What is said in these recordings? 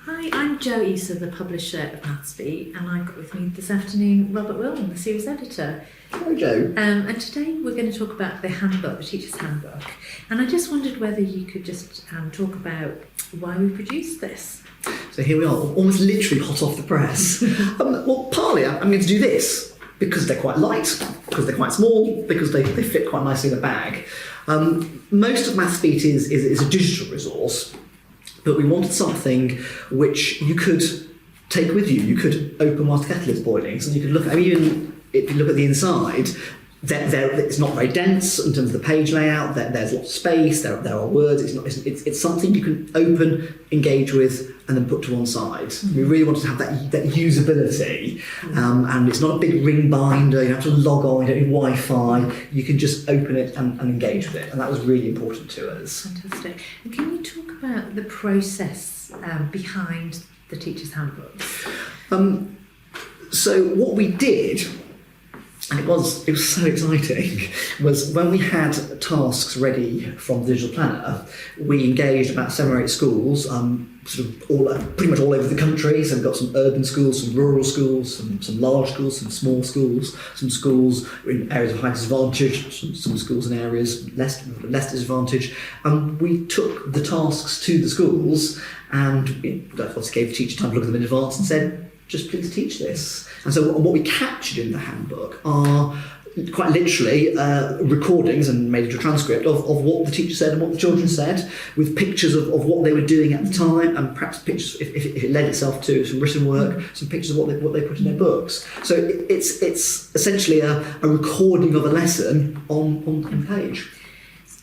Hi, I'm Jo Issa, the publisher of MathsBeat, and I've got with me this afternoon Robert Wilne, the series editor. Hello, Jo. And today we're going to talk about the handbook, the teacher's handbook. And I just wondered whether you could just talk about why we produced this. So here we are, almost literally hot off the press. Well, partly I'm going to do this because they're quite light, because they're quite small, because they fit quite nicely in a bag. Most of MathsBeat is a digital resource, but we wanted something which you could take with you. You could open whilst the kettle is boiling, so you could look at, even if you look at the inside, it's not very dense in terms of the page layout. There's lots of space. There are words. It's something you can open, engage with, and then put to one side. Mm-hmm. We really wanted to have that usability, and it's not a big ring binder. You have to log on. You don't need Wi-Fi. You can just open it and engage with it, and that was really important to us. Fantastic. And can you talk about the process behind the teacher's handbook? So what we did, and it was so exciting, was when we had tasks ready from the digital planner, we engaged about 7 or 8 schools, pretty much all over the country. So we've got some urban schools, some rural schools, some large schools, some small schools, some schools in areas of high disadvantage, some schools in areas less disadvantaged. And we took the tasks to the schools and obviously gave the teacher time to look at them in advance and said, just please teach this. And so what we captured in the handbook are quite literally recordings and made into a transcript of what the teacher said and what the children said, with pictures of what they were doing at the time, and perhaps pictures, if it led itself to some written work, some pictures of what they put in their books. So it's essentially a recording of a lesson on page.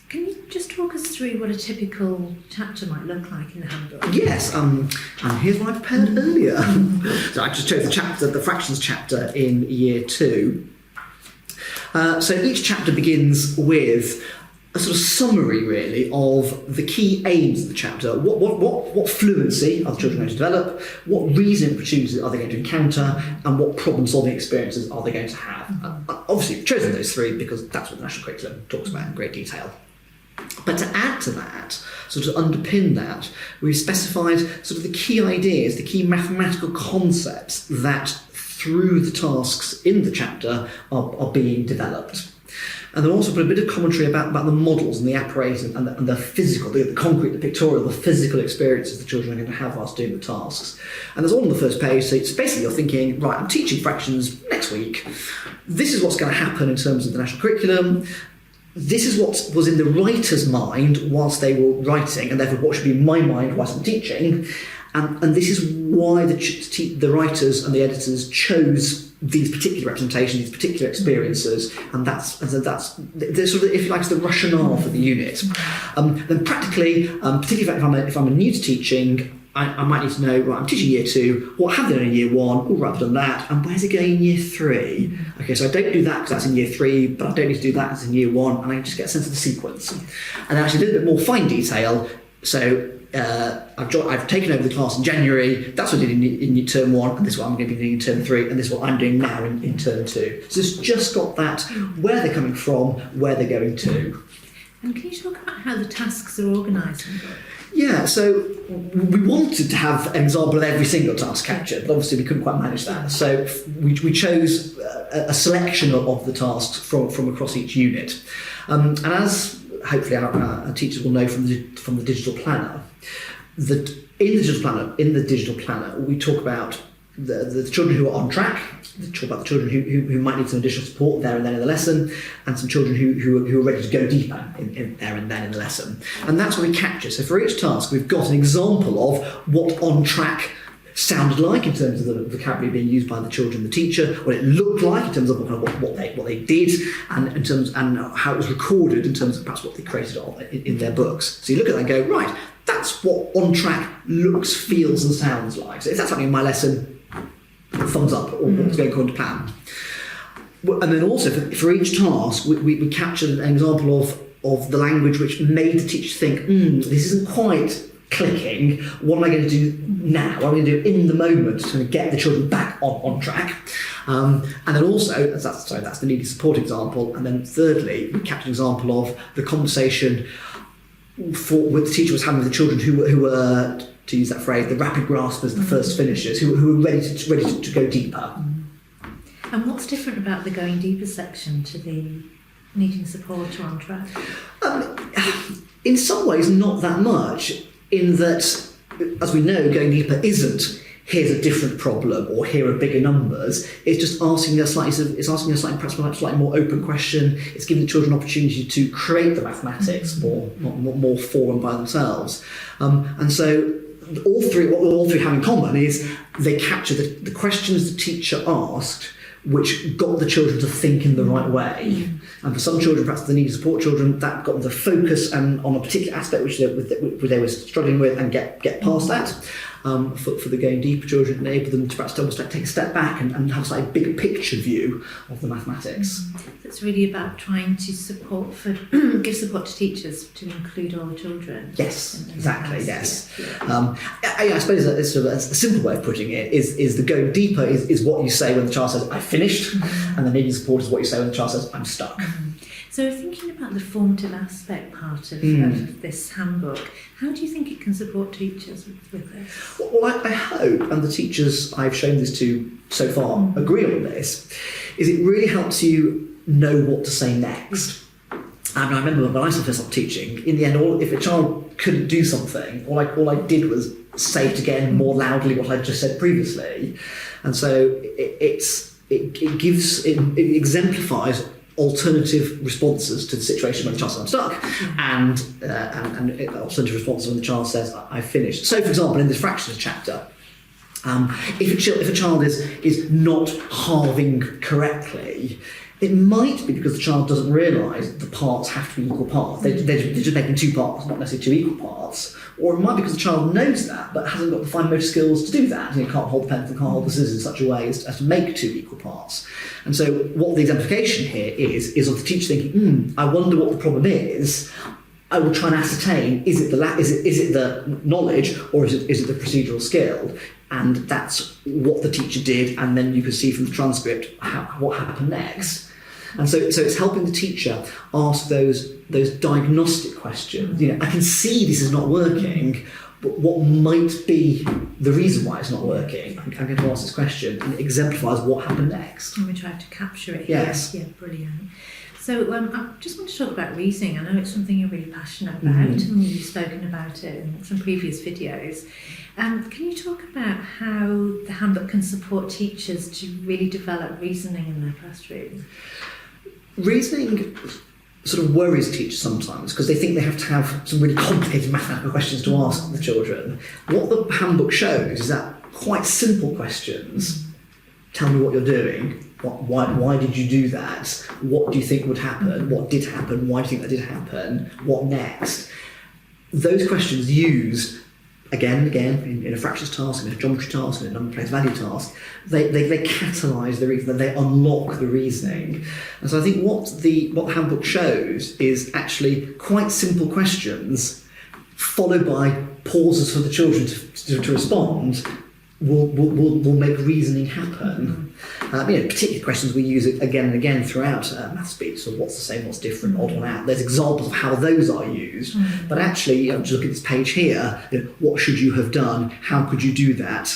Can you just talk us through what a typical chapter might look like in the handbook? Yes, and here's what I prepared earlier. So I just chose the fractions chapter in year 2. So each chapter begins with a sort of summary, really, of the key aims of the chapter. What fluency are the children going to develop? What reasoning opportunities are they going to encounter? And what problem-solving experiences are they going to have? Obviously, we've chosen those 3 because that's what the national curriculum talks about in great detail. But to add to that, so to underpin that, we've specified sort of the key ideas, the key mathematical concepts that through the tasks in the chapter are being developed. And then also put a bit of commentary about the models and the apparatus and the physical, the concrete, the pictorial, the physical experiences the children are going to have whilst doing the tasks. And there's all on the first page, so it's basically you're thinking, right, I'm teaching fractions next week. This is what's going to happen in terms of the national curriculum. This is what was in the writer's mind whilst they were writing, and therefore what should be in my mind whilst I'm teaching. And this is why the writers and the editors chose these particular representations, these particular experiences, and that's sort of, if you like, the rationale for the unit. Then practically, particularly if I'm new to teaching, I might need to know, right, I'm teaching year 2, what have they done in year 1? Oh, right, I've done that. And where's it going in year 3? Okay, so I don't do that because that's in year 3, but I don't need to do that because it's in year 1, and I just get a sense of the sequence. And then actually a little bit more fine detail. So I've taken over the class in January, that's what I did in term 1, and this is what I'm going to be doing in term 3, and this is what I'm doing now in term 2. So it's just got that, where they're coming from, where they're going to. And can you talk about how the tasks are organised in the book? Yeah, so we wanted to have an example of every single task captured, but obviously we couldn't quite manage that. So we chose a selection of the tasks from across each unit. And as hopefully our teachers will know from the digital planner, that in the digital planner we talk about the children who are on track, we talk about the children who might need some additional support there and then in the lesson, and some children who are ready to go deeper in there and then in the lesson. And that's what we capture. So for each task we've got an example of what on track sounded like in terms of the vocabulary being used by the children, the teacher, what it looked like in terms of what they did, and in terms and how it was recorded in terms of perhaps what they created in their books. So you look at that and go, right, that's what on track looks, feels, and sounds like. So if that's happening in my lesson, thumbs up, or what's going according to plan. And then also for each task, we captured an example of the language which made the teacher think, this isn't quite clicking. What am I going to do now? What am I going to do in the moment to get the children back on track? And then also, that's the needed support example. And then thirdly, we captured an example of the conversation with the teacher was having with the children who were to use that phrase, the rapid graspers, the first finishers, who are ready to go deeper. And what's different about the going deeper section to the needing support or on track? In some ways, not that much, in that, as we know, going deeper isn't here's a different problem or here are bigger numbers. It's just asking a slightly more open question. It's giving the children an opportunity to create the mathematics more for and by themselves. And so all three have in common is they capture the questions the teacher asked, which got the children to think in the right way. And for some children, perhaps the needy support children, that got them to focus on a particular aspect which they were struggling with and get past that. For the going deeper children, enable them to perhaps take a step back and have a slightly bigger picture view of the mathematics. It's really about trying to give support to teachers to include all the children. Yes, exactly. Yes. I suppose it's a simple way of putting it is the going deeper is what you say when the child says, "I finished," and the needing support is what you say when the child says, "I'm stuck." So thinking about the formative aspect part of this handbook, how do you think it can support teachers with this? Well, I hope, and the teachers I've shown this to so far agree on this, is it really helps you know what to say next. And I remember when I first started teaching, in the end, if a child couldn't do something, all I did was say it again more loudly what I'd just said previously. And so it exemplifies alternative responses to the situation when the child says I'm stuck, and alternative responses when the child says I've finished. So, for example, in this fractions chapter, if a child is not halving correctly, it might be because the child doesn't realise the parts have to be equal parts. They're just making two parts, not necessarily two equal parts. Or it might be because the child knows that, but hasn't got the fine motor skills to do that. Can't hold the pencil, can't hold the scissors in such a way as to make two equal parts. And so what the exemplification here is of the teacher thinking, I wonder what the problem is. I will try and ascertain, is it the knowledge or is it the procedural skill? And that's what the teacher did, and then you can see from the transcript what happened next. And so it's helping the teacher ask those diagnostic questions. I can see this is not working, but what might be the reason why it's not working? I'm going to ask this question, and it exemplifies what happened next. And we try to capture it here. Yes. Yeah, brilliant. So I just want to talk about reasoning. I know it's something you're really passionate about, and you've spoken about it in some previous videos. Can you talk about how the handbook can support teachers to really develop reasoning in their classroom? Reasoning sort of worries teachers sometimes because they think they have to have some really complicated mathematical questions to ask the children. What the handbook shows is that quite simple questions, tell me what you're doing, why did you do that, what do you think would happen, what did happen, why do you think that did happen, what next? Those questions used again and again in a fractions task, in a geometry task, in a number place value task, they catalyse the reasoning, they unlock the reasoning. And so I think what the handbook shows is actually quite simple questions followed by pauses for the children to respond will make reasoning happen. Particular questions we use again and again throughout MathsBeat. So what's the same, what's different, odd one out. There's examples of how those are used. But actually, just look at this page here. What should you have done? How could you do that?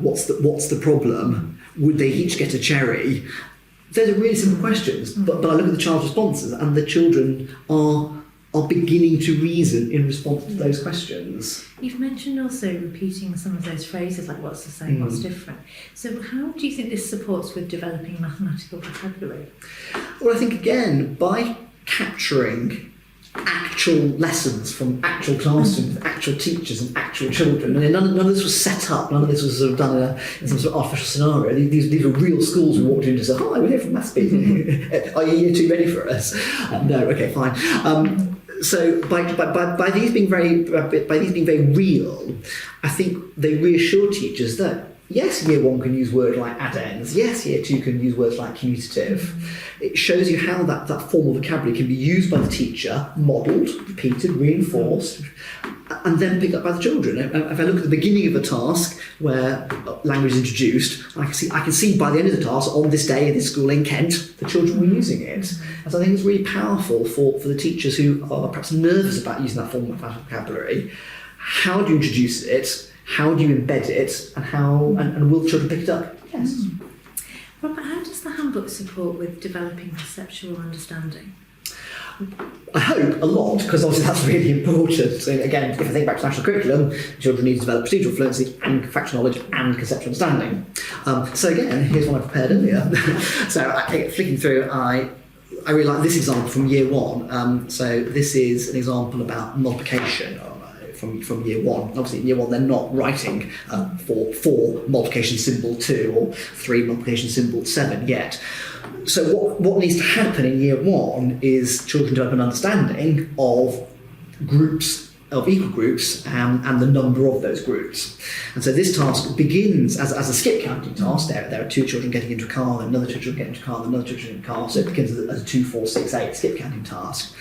What's the problem? Would they each get a cherry? Those are really simple questions. But I look at the child's responses, and the children are beginning to reason in response to those questions. You've mentioned also repeating some of those phrases like what's the same, what's different. So how do you think this supports with developing mathematical vocabulary? Well, I think again, by capturing actual lessons from actual classrooms, actual teachers and actual children. And none of this was set up, none of this was sort of done in some sort of artificial scenario. These were real schools we walked into and said, "Hi, we're here from MathsBeat. Are you year two ready for us?" No, okay, fine. So by these being very real, I think they reassure teachers that yes, year one can use words like add-ends. Yes, year two can use words like commutative. It shows you how that formal vocabulary can be used by the teacher, modelled, repeated, reinforced, and then picked up by the children. If I look at the beginning of a task where language is introduced, I can see by the end of the task, on this day in this school in Kent, the children were using it. And so I think it's really powerful for the teachers who are perhaps nervous about using that formal vocabulary. how do you introduce it, how do you embed it, and will children pick it up? Yes. Robert, how does the handbook support with developing conceptual understanding? I hope a lot, because obviously that's really important. So again, if I think back to national curriculum, children need to develop procedural fluency and factual knowledge and conceptual understanding. So again, here's one I prepared earlier. So flicking through, I really like this example from year 1. So this is an example about multiplication from year 1. Obviously in year 1 they're not writing for 4 multiplication symbol 2 or 3 multiplication symbol 7 yet. So what needs to happen in year 1 is children develop an understanding of groups, of equal groups, and the number of those groups. And so this task begins as a skip counting task. There are 2 children getting into a car, then another 2 children getting into a car, then another 2 children in a car. So it begins as a 2, 4, 6, 8 skip counting task.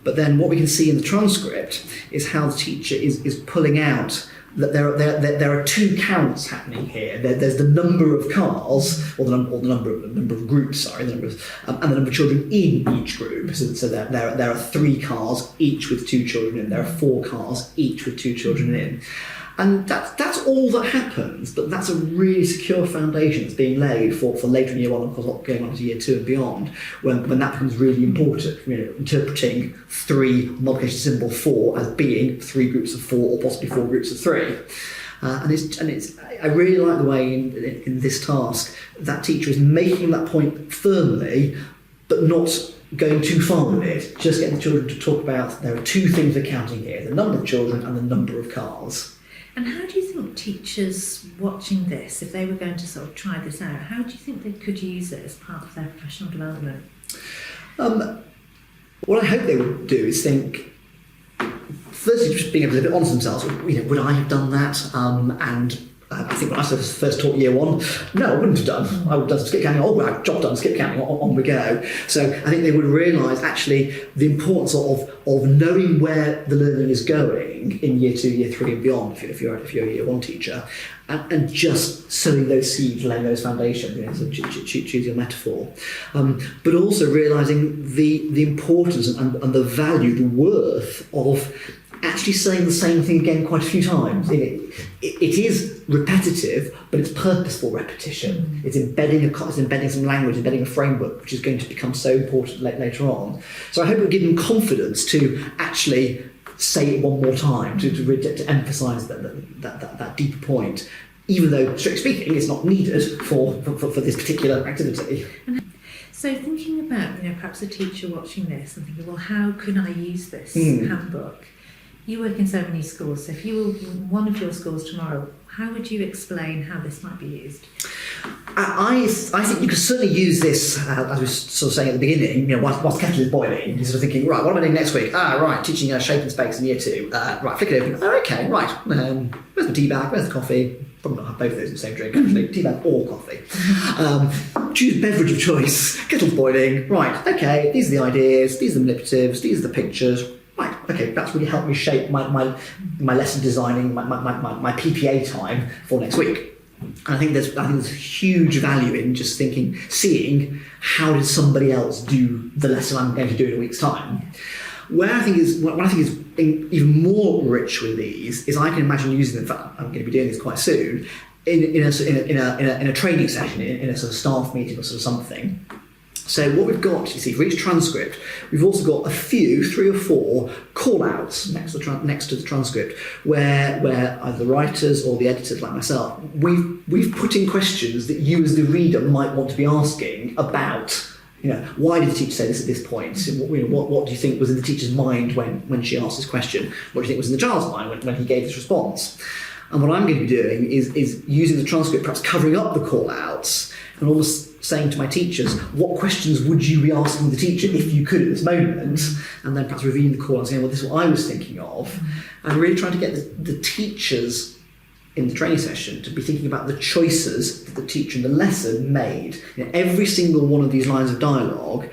But then what we can see in the transcript is how the teacher is pulling out that there are 2 counts happening here. There's the number of cars, or the number of groups, sorry, and the number of children in each group. So there are 3 cars, each with 2 children in. There are 4 cars, each with 2 children in. And that's all that happens, but that's a really secure foundation that's being laid for later in year 1, and of course going on to year 2 and beyond, when that becomes really important. Interpreting 3 multiplication symbol 4 as being 3 groups of 4 or possibly 4 groups of 3. I really like the way in this task that teacher is making that point firmly, but not going too far with it, just getting the children to talk about there are 2 things we're counting here, the number of children and the number of cars. And how do you think teachers watching this, if they were going to sort of try this out, how do you think they could use it as part of their professional development? What I hope they would do is think, firstly, just being able to be honest with themselves. Would I have done that? And I think when I first taught year 1, no, I wouldn't have done. I would have done some skip counting. Well, job done, skip counting, on we go. So I think they would realise actually the importance of knowing where the learning is going in year 2, year 3 and beyond, if you're a year 1 teacher, and just sowing those seeds, laying those foundations, so choose your metaphor. But also realising the importance and the value, the worth of actually saying the same thing again quite a few times. It is repetitive, but it's purposeful repetition. It's embedding some language, embedding a framework, which is going to become so important later on. So I hope it will give them confidence to actually say it one more time, to emphasise that deeper point, even though, strictly speaking, it's not needed for this particular activity. So thinking about, perhaps a teacher watching this and thinking, well, how can I use this handbook? You work in so many schools, so if you were one of your schools tomorrow, how would you explain how this might be used? I think you could certainly use this, as we were sort of saying at the beginning, whilst kettle is boiling, you're sort of thinking, right, what am I doing next week? Right, teaching shape and space in year 2. Right, flick it open. Okay, right, where's the tea bag, where's the coffee? Probably not have both of those in the same drink, actually, tea bag or coffee. Choose beverage of choice, kettle's boiling. Right, okay, these are the ideas, these are the manipulatives, these are the pictures. Right, okay, that's really helped me shape my lesson designing, my PPA time for next week. And I think there's huge value in just seeing how did somebody else do the lesson I'm going to do in a week's time. What I think is even more rich with these is I can imagine using them. In fact, I'm going to be doing this quite soon in a training session, in a sort of staff meeting or sort of something. So what we've got, you see, for each transcript, we've also got a few, 3 or 4 call-outs next to the transcript, where either the writers or the editors, like myself, we've put in questions that you as the reader might want to be asking about. Why did the teacher say this at this point? What do you think was in the teacher's mind when she asked this question? What do you think was in the child's mind when he gave this response? And what I'm going to be doing is using the transcript, perhaps covering up the call-outs, and almost saying to my teachers, what questions would you be asking the teacher if you could at this moment? And then perhaps reviewing the call and saying, well, this is what I was thinking of. And really trying to get the teachers in the training session to be thinking about the choices that the teacher in the lesson made. Every single one of these lines of dialogue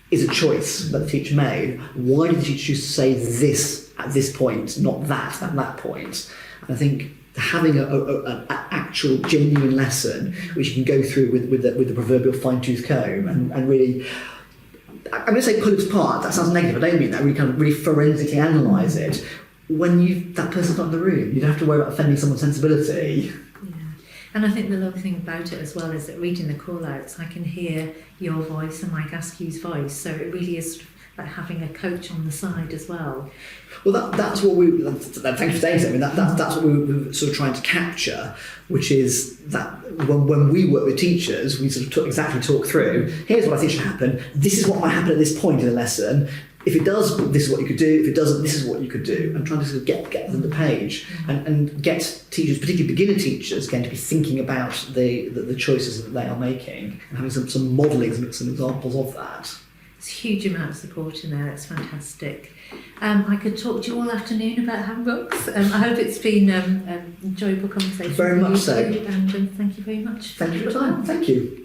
is a choice that the teacher made. Why did the teacher choose to say this at this point, not that at that point? And I think having an actual genuine lesson which you can go through with the proverbial fine-tooth comb and really, I'm going to say pull it apart, that sounds negative, I don't mean that, really kind of really forensically analyse it. when that person's not in the room. You don't have to worry about offending someone's sensibility. Yeah. And I think the lovely thing about it as well is that reading the call-outs, I can hear your voice and Mike Askew's voice, so it really is sort of like having a coach on the side as well. Well, that's what we. Thank you for saying so. I mean, that's what we were sort of trying to capture, which is that when we work with teachers, we sort of talk through. Here's what I think should happen. This is what might happen at this point in a lesson. If it does, this is what you could do. If it doesn't, this is what you could do. And trying to sort of get them the page and get teachers, particularly beginner teachers, going to be thinking about the choices that they are making and having some modelling, some examples of that. There's a huge amount of support in there. It's fantastic. I could talk to you all afternoon about handbooks. I hope it's been an enjoyable conversation. Very much so. And thank you very much. Thank you for your time. Thank you.